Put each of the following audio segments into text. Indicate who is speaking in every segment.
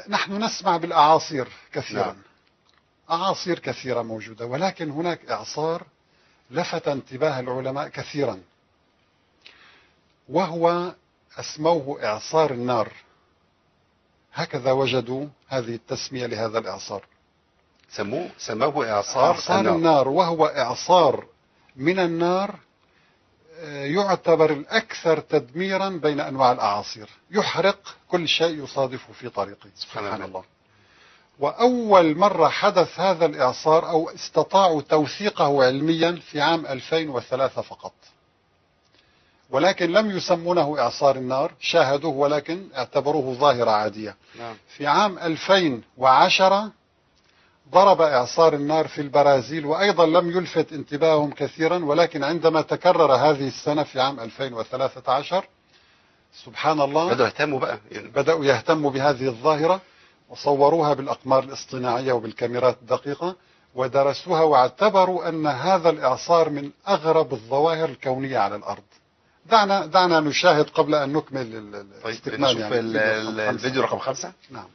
Speaker 1: نحن نسمع بالأعاصير كثيرا.
Speaker 2: نعم.
Speaker 1: أعاصير كثيرة موجودة، ولكن هناك إعصار لفت انتباه العلماء كثيرا، وهو أسموه إعصار النار. هكذا وجدوا هذه التسمية لهذا الإعصار.
Speaker 2: سموه إعصار
Speaker 1: النار، وهو إعصار من النار يعتبر الأكثر تدميرا بين أنواع الأعاصير، يحرق كل شيء يصادفه في طريقه. سبحان الله. وأول مرة حدث هذا الإعصار أو استطاعوا توثيقه علميا في عام 2003 فقط، ولكن لم يسمونه إعصار النار، شاهدوه ولكن اعتبروه ظاهرة عادية.
Speaker 2: نعم.
Speaker 1: في عام 2010 ضرب إعصار النار في البرازيل، وأيضا لم يلفت انتباههم كثيرا، ولكن عندما تكرر هذه السنة في عام 2013 سبحان الله بدأوا يهتموا بهذه الظاهرة، وصوروها بالأقمار الاصطناعية وبالكاميرات الدقيقة ودرسوها، واعتبروا أن هذا الإعصار من أغرب الظواهر الكونية على الأرض. دعنا نشاهد قبل أن نكمل الاستكمال.
Speaker 2: نشوف الفيديو رقم 5.
Speaker 1: نعم،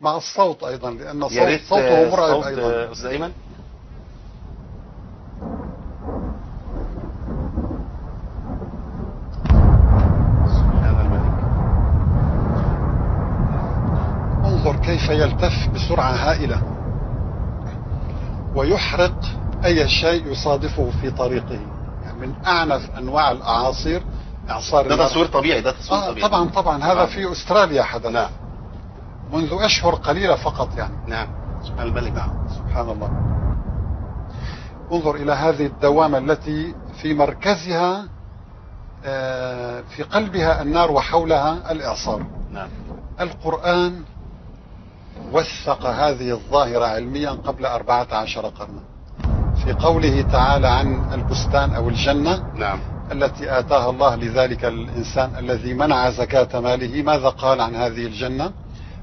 Speaker 1: مع الصوت أيضا، لأن صوته مرعب أيضا.
Speaker 2: أستاذ أيمن. سبحان الملك.
Speaker 1: انظر كيف يلتف بسرعة هائلة ويحرق أي شيء يصادفه في طريقه. يعني من أعنف أنواع الأعاصير إعصار النار.
Speaker 2: ده تصوير طبيعي، ده تصوير طبيعي.
Speaker 1: طبعا هذا في أستراليا حدث.
Speaker 2: نعم.
Speaker 1: منذ أشهر قليلة فقط يعني.
Speaker 2: نعم. سبحان الملك.
Speaker 1: نعم. سبحان الله. انظر إلى هذه الدوامة التي في مركزها في قلبها النار وحولها الإعصار.
Speaker 2: نعم.
Speaker 1: القرآن وثق هذه الظاهرة علميا قبل 14 قرنا في قوله تعالى عن البستان أو الجنة.
Speaker 2: نعم.
Speaker 1: التي آتاها الله لذلك الإنسان الذي منع زكاة ماله. ماذا قال عن هذه الجنة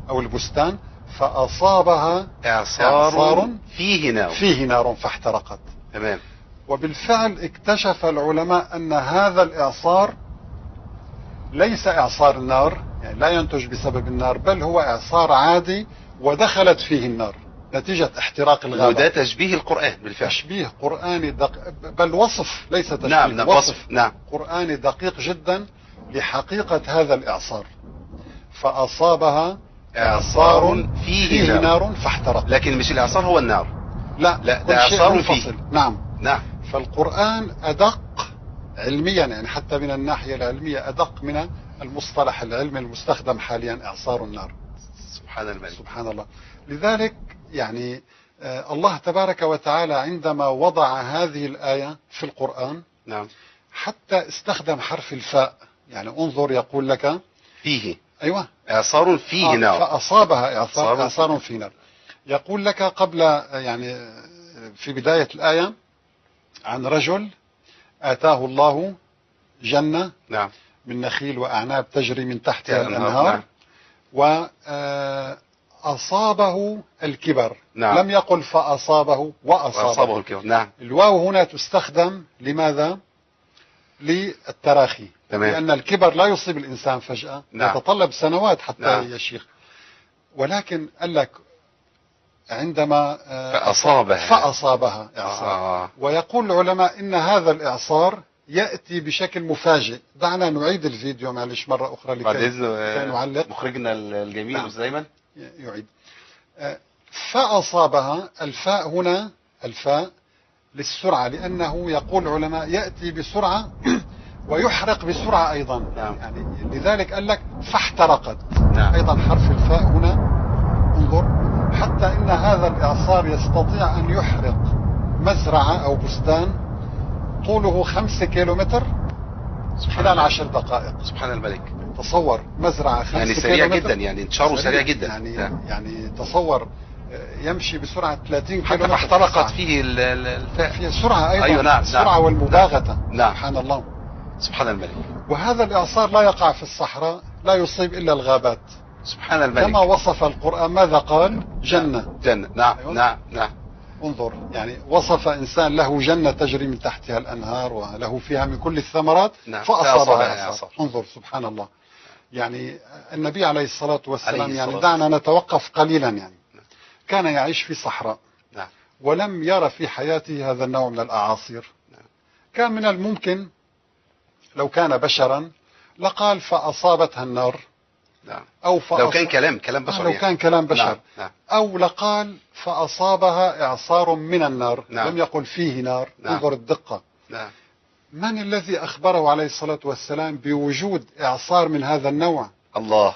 Speaker 1: أو البستان؟ فأصابها
Speaker 2: إعصار فيه نار
Speaker 1: فاحترقت.
Speaker 2: تمام.
Speaker 1: وبالفعل اكتشف العلماء أن هذا الإعصار ليس إعصار النار، يعني لا ينتج بسبب النار، بل هو إعصار عادي ودخلت فيه النار نتيجة احتراق الغابة.
Speaker 2: وده تشبيه القرآن بالفعل.
Speaker 1: تشبيه قرآني بل وصف، ليس تشبيه.
Speaker 2: نعم. وصف. نعم.
Speaker 1: قرآني دقيق جدا لحقيقة هذا الإعصار. فأصابها
Speaker 2: إعصار فيه
Speaker 1: نار فاحترق.
Speaker 2: لكن مش الإعصار هو النار.
Speaker 1: لا
Speaker 2: ده إعصار فيه.
Speaker 1: نعم.
Speaker 2: فالقرآن
Speaker 1: أدق علميا، يعني حتى من الناحية العلمية أدق من المصطلح العلمي المستخدم حاليا إعصار النار.
Speaker 2: سبحان الملك.
Speaker 1: سبحان الله. لذلك يعني الله تبارك وتعالى عندما وضع هذه الآية في القرآن،
Speaker 2: نعم،
Speaker 1: حتى استخدم حرف الفاء. يعني انظر يقول لك
Speaker 2: فيه.
Speaker 1: أيوة،
Speaker 2: إعصار فيه نار.
Speaker 1: فأصابها إعصار فيه نار. يقول لك قبل، يعني في بداية الآية، عن رجل آتاه الله جنة،
Speaker 2: نعم،
Speaker 1: من نخيل وأعناب تجري من تحتها الأنهار.
Speaker 2: نعم.
Speaker 1: وأصابه الكبر.
Speaker 2: نعم.
Speaker 1: لم يقل فأصابه وأصابه
Speaker 2: الكبر. نعم.
Speaker 1: الواو هنا تستخدم لماذا؟ للتراخي.
Speaker 2: تمام.
Speaker 1: لأن الكبر لا يصيب الإنسان فجأة.
Speaker 2: نعم.
Speaker 1: يتطلب سنوات حتى
Speaker 2: نعم.
Speaker 1: يشيخ. ولكن قال لك عندما فأصابها إعصار. ويقول العلماء إن هذا الإعصار يأتي بشكل مفاجئ. دعنا نعيد الفيديو معلش مرة أخرى لكي نعلق.
Speaker 2: مخرجنا الجميل. نعم. دايما
Speaker 1: يعيد. فأصابها، الفاء هنا الفاء للسرعة، لأنه يقول العلماء يأتي بسرعة ويحرق بسرعة أيضا.
Speaker 2: نعم.
Speaker 1: يعني لذلك قال لك فاحترقت.
Speaker 2: نعم.
Speaker 1: أيضا حرف الفاء هنا، انظر، حتى إن هذا الإعصار يستطيع أن يحرق مزرعة أو بستان طوله 5 كيلومتر خلال 10 دقائق.
Speaker 2: سبحان الملك.
Speaker 1: تصور مزرعة 5
Speaker 2: يعني سريع جدا، يعني انتشاره سريع جدا.
Speaker 1: يعني تصور يمشي بسرعة 30 كيلومتر.
Speaker 2: حتى احترقت فيه الفاء.
Speaker 1: فيه سرعة أيضا.
Speaker 2: أيوة. نعم.
Speaker 1: السرعة والمباغتة.
Speaker 2: نعم.
Speaker 1: سبحان الله.
Speaker 2: سبحان الملك.
Speaker 1: وهذا الإعصار لا يقع في الصحراء، لا يصيب إلا الغابات.
Speaker 2: سبحان الملك.
Speaker 1: كما وصف القرآن، ماذا قال؟ جنة.
Speaker 2: نعم.
Speaker 1: أيوة.
Speaker 2: نعم.
Speaker 1: انظر، يعني وصف إنسان له جنة تجري من تحتها الأنهار وله فيها من كل الثمرات.
Speaker 2: نعم.
Speaker 1: فأصابها إعصار. انظر سبحان الله. يعني النبي عليه الصلاة والسلام
Speaker 2: عليه
Speaker 1: يعني
Speaker 2: الصلاة
Speaker 1: دعنا نتوقف قليلا يعني كان يعيش في صحراء
Speaker 2: نعم.
Speaker 1: ولم يرى في حياته هذا النوع من الأعاصير. كان من الممكن لو كان بشرا لقال فأصابتها النار،
Speaker 2: نعم.
Speaker 1: أو
Speaker 2: لو كان كلام بشر
Speaker 1: لو كان كلام بشر،
Speaker 2: نعم. نعم.
Speaker 1: أو لقال فأصابها إعصار من النار.
Speaker 2: نعم.
Speaker 1: لم يقل فيه نار.
Speaker 2: نعم.
Speaker 1: انظر الدقة.
Speaker 2: نعم.
Speaker 1: من الذي أخبره عليه الصلاة والسلام بوجود إعصار من هذا النوع؟
Speaker 2: الله.